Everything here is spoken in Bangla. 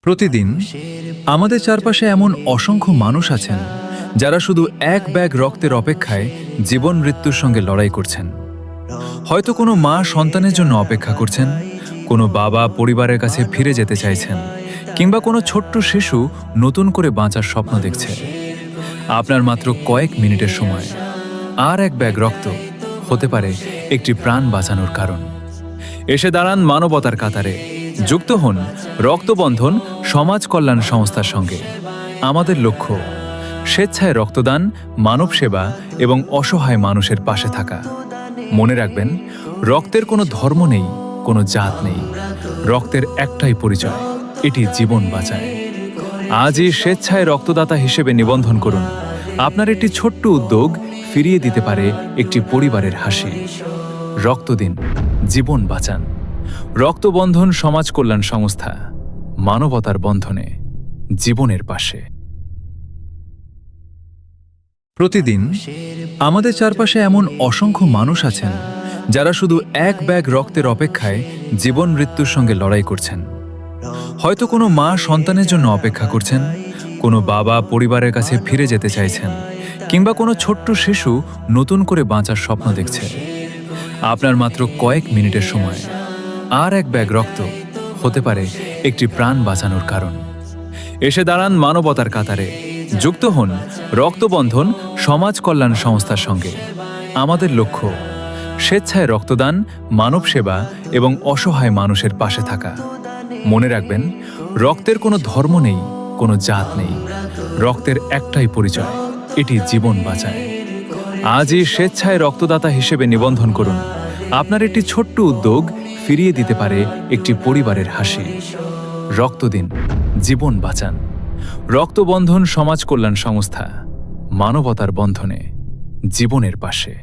প্রতিদিন আমাদের চারপাশে এমন অসংখ্য মানুষ আছেন যারা শুধু এক ব্যাগ রক্তের অপেক্ষায় জীবন মৃত্যুর সঙ্গে লড়াই করছেন। হয়তো কোনো মা সন্তানের জন্য অপেক্ষা করছেন, কোনো বাবা পরিবারের কাছে ফিরে যেতে চাইছেন, কিংবা কোনো ছোট্ট শিশু নতুন করে বাঁচার স্বপ্ন দেখছে। আপনার মাত্র কয়েক মিনিটের সময় আর এক ব্যাগ রক্ত হতে পারে একটি প্রাণ বাঁচানোর কারণ। এসে দাঁড়ান মানবতার কাতারে, যুক্ত হন রক্তবন্ধন সমাজ কল্যাণ সংস্থার সঙ্গে। আমাদের লক্ষ্য স্বেচ্ছায় রক্তদান, মানব সেবা এবং অসহায় মানুষের পাশে থাকা। মনে রাখবেন, রক্তের কোনো ধর্ম নেই, কোনো জাত নেই। রক্তের একটাই পরিচয়, এটি জীবন বাঁচায়। আজই স্বেচ্ছায় রক্তদাতা হিসেবে নিবন্ধন করুন। আপনার একটি ছোট্ট উদ্যোগ ফিরিয়ে দিতে পারে একটি পরিবারের হাসি। রক্ত দিন, জীবন বাঁচান। রক্তবন্ধন সমাজ কল্যাণ সংস্থা, মানবতার বন্ধনে, জীবনের পাশে। প্রতিদিন আমাদের চারপাশে এমন অসংখ্য মানুষ আছেন যারা শুধু এক ব্যাগ রক্তের অপেক্ষায় জীবন মৃত্যুর সঙ্গে লড়াই করছেন। হয়তো কোনো মা সন্তানের জন্য অপেক্ষা করছেন, কোনো বাবা পরিবারের কাছে ফিরে যেতে চাইছেন, কিংবা কোনো ছোট্ট শিশু নতুন করে বাঁচার স্বপ্ন দেখছে। আপনার মাত্র কয়েক মিনিটের সময় আর এক ব্যাগ রক্ত হতে পারে একটি প্রাণ বাঁচানোর কারণ। এসে দাঁড়ান মানবতার কাতারে, যুক্ত হন রক্তবন্ধন সমাজ কল্যাণ সংস্থার সঙ্গে। আমাদের লক্ষ্য স্বেচ্ছায় রক্তদান, মানব সেবা এবং অসহায় মানুষের পাশে থাকা। মনে রাখবেন, রক্তের কোনো ধর্ম নেই, কোনো জাত নেই। রক্তের একটাই পরিচয়, এটি জীবন বাঁচায়। আজই স্বেচ্ছায় রক্তদাতা হিসেবে নিবন্ধন করুন। আপনার একটি ছোট্ট উদ্যোগ ফিরিয়ে দিতে পারে একটি পরিবারের হাসি। রক্ত দিন, জীবন বাঁচান। রক্তবন্ধন সমাজ কল্যাণ সংস্থা, মানবতার বন্ধনে, জীবনের পাশে।